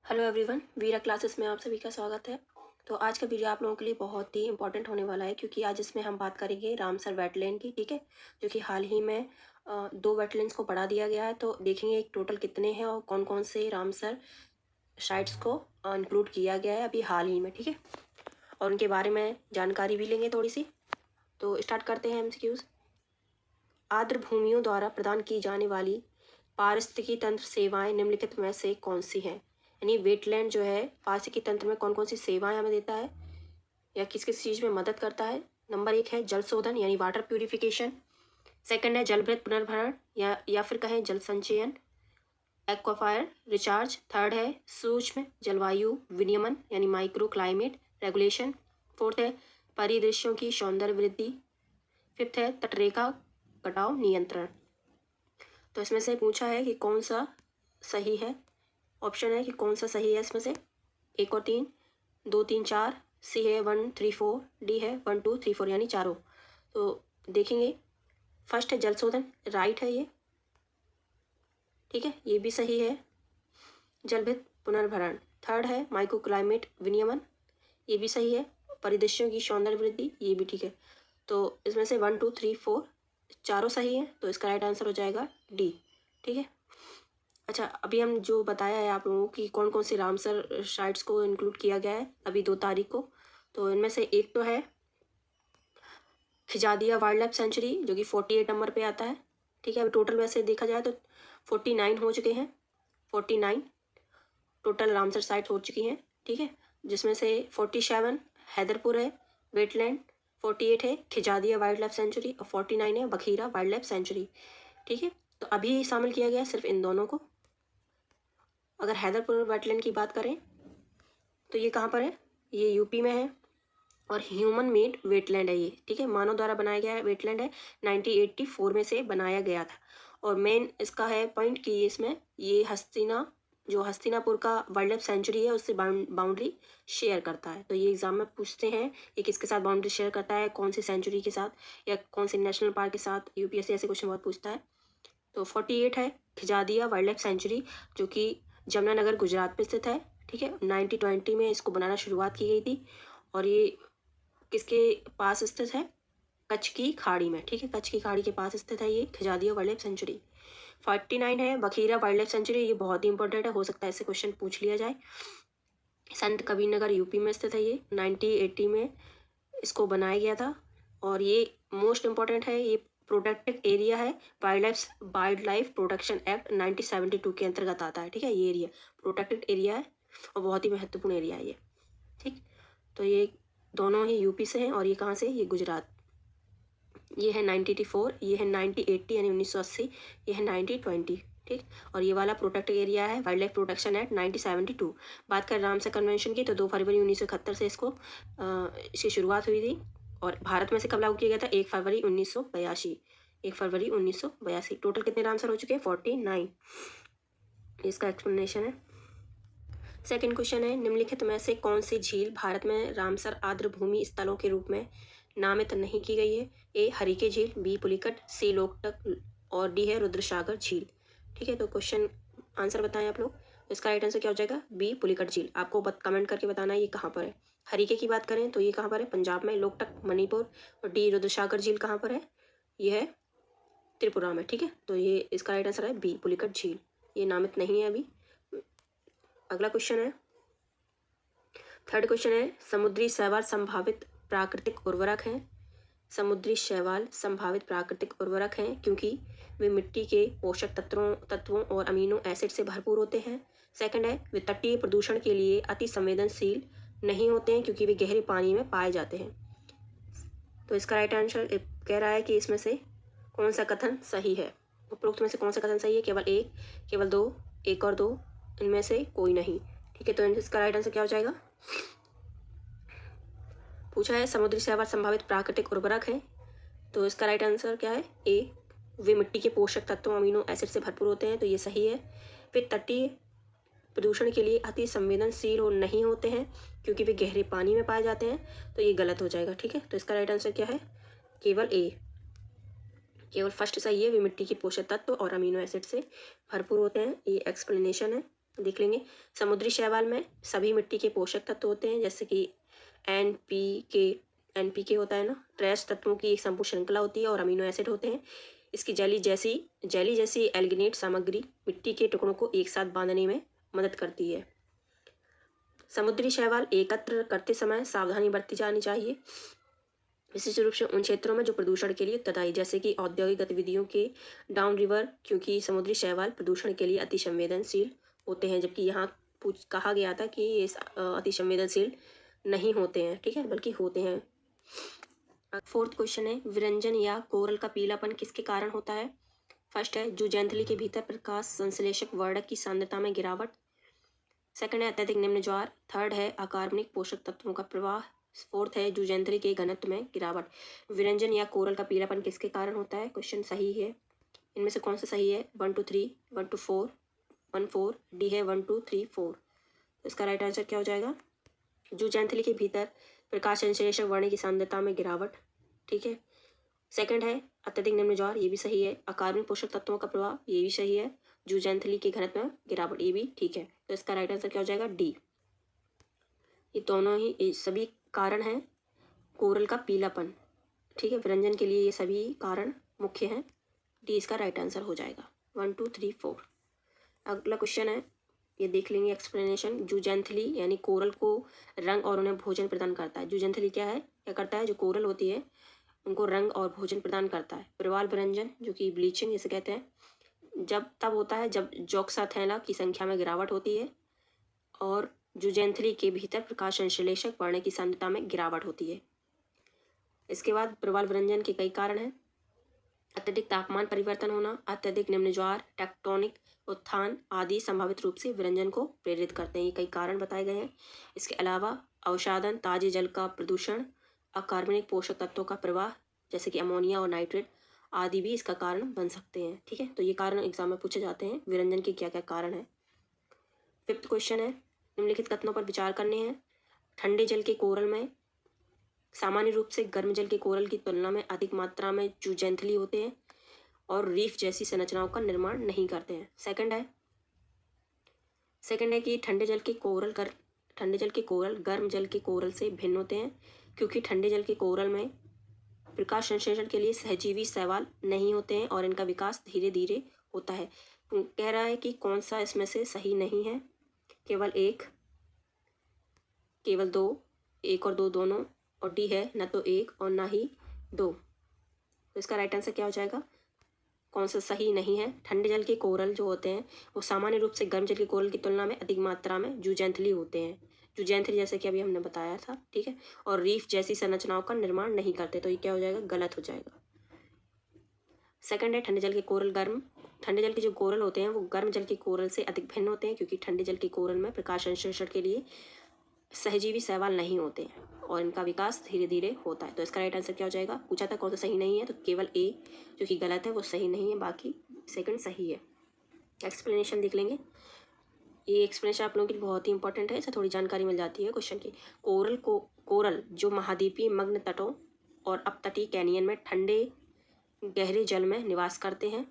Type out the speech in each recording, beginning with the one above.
Hello everyone, वीरा classes में आप सभी का स्वागत है। तो आज का वीडियो आप लोगों के लिए बहुत ही इंपॉर्टेंट होने वाला है, क्योंकि आज इसमें हम बात करेंगे रामसर वेटलैंड की। ठीक है, जो कि हाल ही में दो वेटलैंड्स को बढ़ा दिया गया है। तो देखेंगे एक टोटल कितने हैं और कौन कौन से रामसर साइट्स को इंक्लूड किया गया है अभी हाल ही में। ठीक है, और उनके बारे में जानकारी भी लेंगे थोड़ी सी। तो स्टार्ट करते हैं एमसीक्यूज। आर्द्र भूमियों द्वारा प्रदान की जाने वाली पारिस्थितिकी तंत्र सेवाएं निम्नलिखित में से कौन सी हैं। यानी वेटलैंड जो है पारिस्थितिकी तंत्र में कौन कौन सी सेवाएं हमें देता है या किस किस चीज़ में मदद करता है। नंबर 1 है जल शोधन यानी वाटर प्यूरिफिकेशन। सेकंड है जलभृत पुनर्भरण या फिर कहें जल संचयन, एक्वाफायर रिचार्ज। थर्ड है सूक्ष्म जलवायु विनियमन यानी माइक्रो क्लाइमेट रेगुलेशन। फोर्थ है परिदृश्यों की सौंदर्य वृद्धि। फिफ्थ है तटरेखा कटाव नियंत्रण। तो इसमें से पूछा है कि कौन सा सही है। ऑप्शन है कि कौन सा सही है इसमें से 1 और 3, 2, 3, 4। सी है 1, 3, 4। डी है 1, 2, 3, 4 यानी चारों। तो देखेंगे फर्स्ट है जल शोधन, राइट है ये। ठीक है, ये भी सही है। जलभृत पुनर्भरण थर्ड है। माइक्रो क्लाइमेट विनियमन ये भी सही है। परिदृश्यों की सौंदर्य वृद्धि ये भी ठीक है। तो इसमें से 1, 2, 3, 4 चारों सही है। तो इसका राइट आंसर हो जाएगा डी। ठीक है, अच्छा अभी हम जो बताया है आप लोगों की कौन कौन से रामसर साइट्स को इंक्लूड किया गया है अभी 2 तारीख को। तो इनमें से एक तो है खिजादिया वाइल्ड लाइफ सेंचुरी जो कि 48 नंबर पे आता है। ठीक है, अभी टोटल वैसे देखा जाए तो 49 हो चुके हैं। 49 टोटल रामसर साइट हो चुकी हैं। ठीक है, जिसमें से 47 हैदरपुर है वेटलैंड, 48 है खिजादिया वाइल्ड लाइफ सेंचुरी और 49 है बखीरा वाइल्ड लाइफ सेंचुरी। ठीक है, तो अभी शामिल किया गया है सिर्फ इन दोनों को। अगर हैदरपुर वेटलैंड की बात करें तो ये कहाँ पर है, ये यूपी में है और ह्यूमन मेड वेटलैंड है ये। ठीक है, मानव द्वारा बनाया गया वेटलैंड है। 1984 में से बनाया गया था। और मेन इसका है पॉइंट कि इसमें ये हस्तिनापुर का वाइल्ड लाइफ सेंचुरी है उससे बाउंड्री शेयर करता है। तो ये एग्जाम में पूछते हैं ये किसके साथ बाउंड्री शेयर करता है, कौन सी सेंचुरी के साथ या कौन से नेशनल पार्क के साथ। यूपीएससी ऐसे क्वेश्चन बहुत पूछता है। तो 48 है खिजादिया वाइल्ड लाइफ सेंचुरी जो कि जमुनानगर गुजरात में स्थित है। ठीक है, 1920 में इसको बनाना शुरुआत की गई थी और ये किसके पास स्थित है, कच्छ की खाड़ी में। ठीक है, कच्छ की खाड़ी के पास स्थित है ये खिजादिया वाइल्ड लाइफ सेंचुरी। 49 है बखीरा वाइल्ड लाइफ सेंचुरी, ये बहुत ही इंपॉर्टेंट है, हो सकता है इससे क्वेश्चन पूछ लिया जाए। संत कबीरनगर यूपी में स्थित है ये। 1980 में इसको बनाया गया था और ये मोस्ट इम्पॉर्टेंट है। ये प्रोटेक्टेड एरिया है, वाइल्ड लाइफ प्रोटेक्शन एक्ट 1972 के अंतर्गत आता है। ठीक है, ये एरिया प्रोटेक्टेड एरिया है और बहुत ही महत्वपूर्ण एरिया है ये। ठीक, तो ये दोनों ही यूपी से हैं और ये कहाँ से, ये गुजरात। ये है 1984, ये है 1980 यानी 1980, ये है 1920। ठीक, और ये वाला प्रोटेक्टेड एरिया है वाइल्ड लाइफ प्रोटेक्शन एक्ट 1972। बात करें रामसर कन्वेंशन की तो 2 फरवरी 1971 से इसकी शुरुआत हुई थी और भारत में से कब लागू किया गया था, 1 फरवरी 1982। 1 फरवरी 1982। टोटल कितने रामसर हो चुके हैं, 49। इसका एक्सप्लेनेशन है। सेकंड क्वेश्चन है निम्नलिखित में से कौन सी झील भारत में रामसर आर्द्र भूमि स्थलों के रूप में नामित नहीं की गई है। ए हरिके झील, बी पुलिकट, सी लोकटक और डी है रुद्रसागर झील। ठीक है, तो क्वेश्चन आंसर बताएं आप लोग। इसका राइट आंसर क्या हो जाएगा, बी पुलिकट झील। आपको कमेंट करके बताना है ये कहाँ पर है। हरिके की बात करें तो ये कहाँ पर है, पंजाब में। लोकटक मणिपुर और डी रुद्रसागर झील कहाँ पर है, ये है त्रिपुरा में। ठीक है, तो ये इसका राइट आंसर है बी पुलिकट झील, ये नामित नहीं है अभी। अगला क्वेश्चन है, थर्ड क्वेश्चन है समुद्री शैवाल संभावित प्राकृतिक उर्वरक हैं। समुद्री शैवाल संभावित प्राकृतिक उर्वरक हैं क्योंकि वे मिट्टी के पोषक तत्वों और अमीनो एसिड से भरपूर होते हैं। सेकंड है वे तटीय प्रदूषण के लिए अति संवेदनशील नहीं होते हैं क्योंकि वे गहरे पानी में पाए जाते हैं। तो इसका राइट आंसर कह रहा है कि इसमें से कौन सा कथन सही है, उपरोक्त में से कौन सा कथन सही है, केवल 1, केवल 2, 1 और 2, इनमें से कोई नहीं। ठीक है, तो इसका राइट आंसर क्या हो जाएगा। पूछा है समुद्री शैवाल संभावित प्राकृतिक उर्वरक है, तो इसका राइट आंसर क्या है, ए वे मिट्टी के पोषक तत्वों अमीनो एसिड से भरपूर होते हैं, तो ये सही है। वे तटीय प्रदूषण के लिए अति संवेदनशील और नहीं होते हैं क्योंकि वे गहरे पानी में पाए जाते हैं, तो ये गलत हो जाएगा। ठीक है, तो इसका राइट आंसर क्या है, केवल ए, केवल फर्स्ट सही है। वे मिट्टी के पोषक तत्व और अमीनो एसिड से भरपूर होते हैं, ये एक्सप्लेनेशन है। देख लेंगे। समुद्री शैवाल में सभी मिट्टी के पोषक तत्व होते हैं, जैसे कि एनपीके होता है ना, ट्रेस तत्वों की एक संपूर्ण श्रृंखला होती है और अमीनो एसिड होते हैं। इसकी जेली जैसी एल्गिनेट सामग्री मिट्टी के टुकड़ों को एक साथ बांधने में मदद करती है। समुद्री शैवाल एकत्र करते समय सावधानी बरती जानी चाहिए, विशेष रूप से उन क्षेत्रों में जो प्रदूषण के लिए उत्तरदायी, जैसे कि औद्योगिक गतिविधियों के डाउन रिवर, क्योंकि समुद्री शैवाल प्रदूषण के लिए अति संवेदनशील होते हैं, जबकि यहाँ कहा गया था कि ये अति संवेदनशील नहीं होते हैं, ठीक है, बल्कि होते हैं। फोर्थ क्वेश्चन है, विरंजन या कोरल का पीलापन किसके कारण होता है? फर्स्ट है जूजेंथली के भीतर प्रकाश संश्लेषक वर्णक की सांद्रता में गिरावट। सेकंड है अत्यधिक निम्न ज्वार। थर्ड है अकार्बनिक पोषक तत्वों का प्रवाह। फोर्थ है जूजेंथली के घनत्व में गिरावट। विरंजन या कोरल का पीलापन किसके कारण होता है? क्वेश्चन सही है। इनमें से कौन सा सही है? 1 2 3 1 2 4 1 4 डी है 1 2 3 4। इसका राइट आंसर क्या हो जाएगा? जूजेंथली के भीतर प्रकाश संश्लेषक वर्णक की सांद्रता में गिरावट, ठीक है। सेकंड है अत्यधिक निम्न ज्वार, ये भी सही है। अकार्बनिक पोषक तत्वों का प्रभाव, ये भी सही है। जूजेंथली के घनत्व में गिरावट, ये भी ठीक है। तो इसका राइट आंसर क्या हो जाएगा? डी। ये दोनों ही, ये सभी कारण हैं कोरल का पीलापन, ठीक है। विरंजन के लिए ये सभी कारण मुख्य हैं। डी इसका राइट आंसर हो जाएगा। 1 2 3 4। अगला क्वेश्चन है, ये देख लेंगे एक्सप्लेनेशन। जूजेंथली यानी कोरल को रंग और उन्हें भोजन प्रदान करता है। जूजेंथली क्या है, क्या करता है? जो कोरल होती है उनको रंग और भोजन प्रदान करता है। प्रवाल विरंजन जो कि ब्लीचिंग जिसे कहते हैं, जब तब होता है जब जोक्साथैला की संख्या में गिरावट होती है और जूजेंथली के भीतर प्रकाश संश्लेषक वर्णक की सांद्रता में गिरावट होती है। इसके बाद प्रवाल विरंजन के कई कारण हैं। अत्यधिक तापमान परिवर्तन होना, अत्यधिक निम्न ज्वार, टेक्टोनिक उत्थान आदि संभावित रूप से विरंजन को प्रेरित करते हैं। ये कई कारण बताए गए हैं। इसके अलावा अवसादन, ताजे जल का प्रदूषण, अकार्बनिक पोषक तत्वों का प्रवाह जैसे कि अमोनिया और नाइट्रेट आदि भी इसका कारण बन सकते हैं, ठीक है। तो ये कारण एग्जाम में पूछे जाते हैं, विरंजन के क्या क्या कारण हैं। फिफ्थ क्वेश्चन है, निम्नलिखित कथनों पर विचार करने हैं। ठंडे जल के कोरल में सामान्य रूप से गर्म जल के कोरल की तुलना में अधिक मात्रा में जूजेंथली होते हैं और रीफ जैसी संरचनाओं का निर्माण नहीं करते हैं। सेकंड है कि ठंडे जल के कोरल गर्म जल के कोरल से भिन्न होते हैं, क्योंकि ठंडे जल के कोरल में प्रकाश संश्लेषण के लिए सहजीवी शैवाल नहीं होते हैं और इनका विकास धीरे धीरे होता है। कह रहा है कि कौन सा इसमें से सही नहीं है? केवल दो, एक और दो दोनों, और डी है न तो एक और ना ही दो। तो इसका राइट आंसर क्या हो जाएगा? कौन सा सही नहीं है? ठंडे जल के कोरल जो होते हैं वो सामान्य रूप से गर्म जल के कोरल की तुलना में अधिक मात्रा में जूजेंथली होते हैं, जूजेंथली जैसे कि अभी हमने बताया था, ठीक है, और रीफ जैसी संरचनाओं का निर्माण नहीं करते। तो ये क्या हो जाएगा? गलत हो जाएगा। सेकंड है ठंडे जल के जो कोरल होते हैं वो गर्म जल के कोरल से अधिक भिन्न होते हैं, क्योंकि ठंडे जल के कोरल में प्रकाश संश्लेषण के लिए सहजीवी शैवाल नहीं होते हैं और इनका विकास धीरे धीरे होता है। तो इसका राइट आंसर क्या हो जाएगा? पूछा था कौन सा सही नहीं है, तो केवल ए जो कि गलत है वो सही नहीं है, बाकी सेकंड सही है। एक्सप्लेनेशन देख लेंगे। ये एक्सप्लेनेशन आप लोगों के लिए बहुत ही इंपॉर्टेंट है, इससे थोड़ी जानकारी मिल जाती है क्वेश्चन की। कोरल जो महाद्वीपीय मग्न तटों और अपतटीय कैनियन में ठंडे गहरे जल में निवास करते हैं,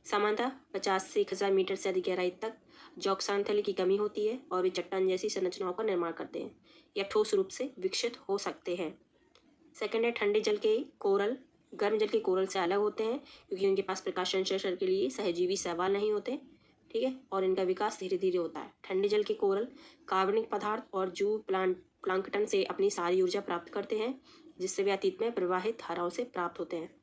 सामान्यतः 50 से 1000 मीटर से अधिक गहराई तक जोक्सांथली की कमी होती है और वे चट्टान जैसी संरचनाओं का निर्माण करते हैं या ठोस रूप से विकसित हो सकते हैं। सेकंड है ठंडे जल के कोरल गर्म जल के कोरल से अलग होते हैं, क्योंकि उनके पास प्रकाश संश्लेषण के लिए सहजीवी शैवाल नहीं होते, ठीक है, और इनका विकास धीरे धीरे होता है। ठंडे जल के कोरल कार्बनिक पदार्थ और जू प्लांकटन से अपनी सारी ऊर्जा प्राप्त करते हैं, जिससे वे अतीत में प्रवाहित धाराओं से प्राप्त होते हैं।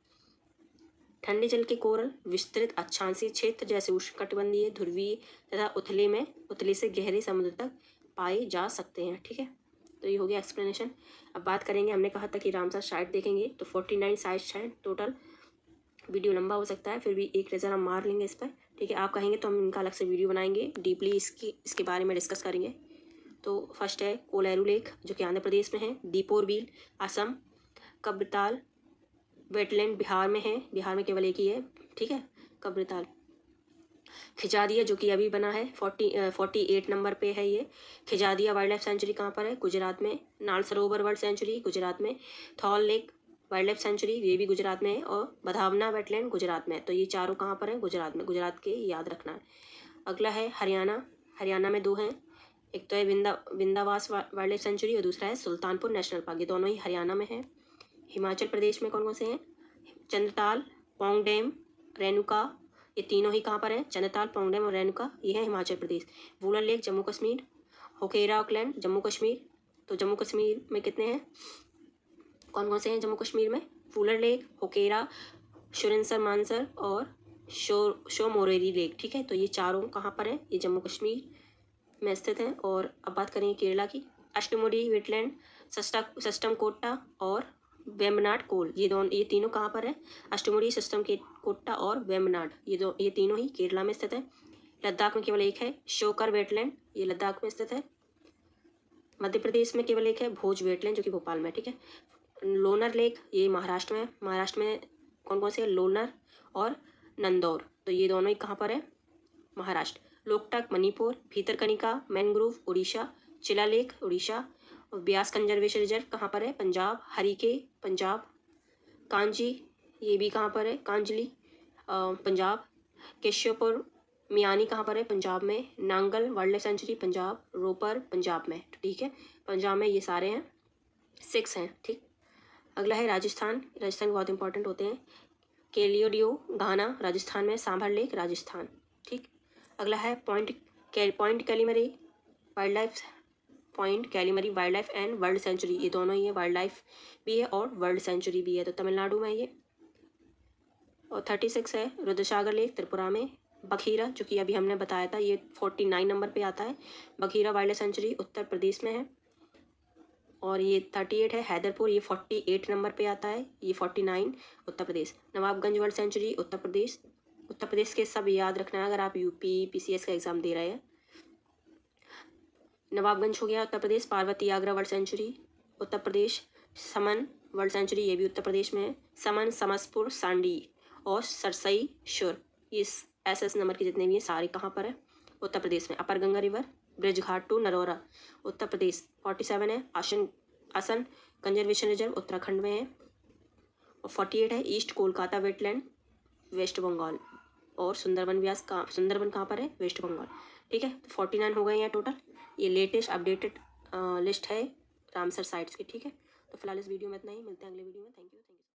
ठंडे जल के कोरल विस्तृत अक्षांशीय क्षेत्र जैसे उष्णकटिबंधीय, ध्रुवीय तथा उथले से गहरे समुद्र तक पाए जा सकते हैं, ठीक है। तो ये हो गया एक्सप्लेनेशन। अब बात करेंगे, हमने कहा था कि रामसर साइट देखेंगे, तो 49 साइट्स हैं टोटल। वीडियो लंबा हो सकता है, फिर भी एक नज़र हम मार लेंगे इस पर, ठीक है। आप कहेंगे तो हम इनका अलग से वीडियो बनाएंगे, डीपली इसके बारे में डिस्कस करेंगे। तो फर्स्ट है कोलेरू लेक जो कि आंध्र प्रदेश में है, दीपोर बील असम, कब्रताल वेटलैंड बिहार में है, बिहार में केवल एक ही है, ठीक है, कब्रताल। खिजादिया जो कि अभी बना है 48 नंबर पे है ये। खिजादिया वाइल्ड लाइफ सेंचुरी कहाँ पर है? गुजरात में। नाल सरोवर वर्ल्ड सेंचुरी गुजरात में। Thol lake wild life sanctuary ये भी गुजरात में है, और बधावना वेटलैंड गुजरात में। तो ये चारों कहाँ पर है? गुजरात में। गुजरात के याद रखना है। अगला है हरियाणा हरियाणा में 2 हैं, एक तो है विंदावास वाइल्ड लाइफ सेंचुरी और दूसरा है सुल्तानपुर नेशनल पार्क। ये दोनों ही हरियाणा में है। हिमाचल प्रदेश में कौन कौन से हैं? चंद्रताल, पौंग डैम, रेणुका, ये तीनों ही कहाँ पर हैं? चंद्रताल, पौंग डैम और रेणुका, ये है हिमाचल प्रदेश। वुलर लेक जम्मू कश्मीर, होकेरा ऑकलैंड जम्मू कश्मीर। तो जम्मू कश्मीर में कितने हैं? कौन कौन से हैं जम्मू कश्मीर में? वुलर लेक, होकेरा, शुरनसर मानसर और शो मोरेरी लेक। ठीक है, तो ये चारों कहाँ पर है? ये जम्मू कश्मीर में स्थित हैं। और अब बात करेंगे केरला की। अष्टमुडी वेटलैंड, सस्टम कोट्टा और वेम्बनाड कोल, ये तीनों कहाँ पर है? अष्टमुडी, सस्टम के कोट्टा और वेम्बनाड, ये तीनों ही केरला में स्थित है। लद्दाख में केवल एक है शोकर वेटलैंड, ये लद्दाख में स्थित है। मध्य प्रदेश में केवल एक है भोज वेटलैंड, जो कि भोपाल में। ठीक है, लोनर लेक, ये महाराष्ट्र में। महाराष्ट्र में कौन कौन से है? लोनर और नंदौर, तो ये दोनों ही कहाँ पर है? महाराष्ट्र। लोकटक मणिपुर, भीतरकनिका मैंग्रोव उड़ीसा, चिला लेक उड़ीसा और ब्यास कंजर्वेशन रिजर्व कहाँ पर है? पंजाब। हरिके पंजाब। कांजी, ये भी कहाँ पर है? कांजली पंजाब। केशवपुर मियानी कहाँ पर है? पंजाब में। Nangal wildlife sanctuary Punjab. Ropar Punjab में। ठीक है, पंजाब में ये सारे हैं, 6 हैं। ठीक, अगला है राजस्थान। राजस्थान बहुत इंपॉर्टेंट होते हैं। केलियोडियो घाना राजस्थान में। सांभर लेक राजस्थान। ठीक, अगला है point Calimere wild life, point Calimere wild life and world sanctuary, ये दोनों ही है, वाइल्ड लाइफ भी है और वर्ल्ड सेंचुरी भी है, तो तमिलनाडु में ये। और 36 है रुद्रसागर लेक त्रिपुरा में। बखीरा, जो कि अभी हमने बताया था, ये 49 नंबर पे आता है। बखीरा वाइल्ड लाइफ सेंचुरी उत्तर प्रदेश में है। और ये 38 है हैदरपुर, ये 48 नंबर पे आता है। ये 49 उत्तर प्रदेश। Nawabganj world century Uttar Pradesh. उत्तर प्रदेश के सब याद रखना है अगर आप यूपी पीसीएस का एग्ज़ाम दे रहे हैं। नवाबगंज हो गया उत्तर प्रदेश। Parvati Agra world century Uttar Pradesh. समन वर्ल्ड सेंचुरी, ये भी उत्तर प्रदेश में है। समन, समसपुर, सांडी और सरसई शुर, ये SS नंबर के जितने भी हैं सारे कहाँ पर है? उत्तर प्रदेश में। Upper Ganga river, Brijghat to Narora Uttar Pradesh. 47 है आसन कंजर्वेशन रिजर्व उत्तराखंड में है। और 48 है east Kolkata wetland west Bengal. और सुंदरबन कहाँ पर है? वेस्ट बंगाल। ठीक है, तो 49 हो गए हैं टोटल। ये लेटेस्ट अपडेटेड लिस्ट है रामसर साइट्स की। ठीक है, तो फिलहाल इस वीडियो में इतना ही, मिलते हैं अगले वीडियो में। Thank you.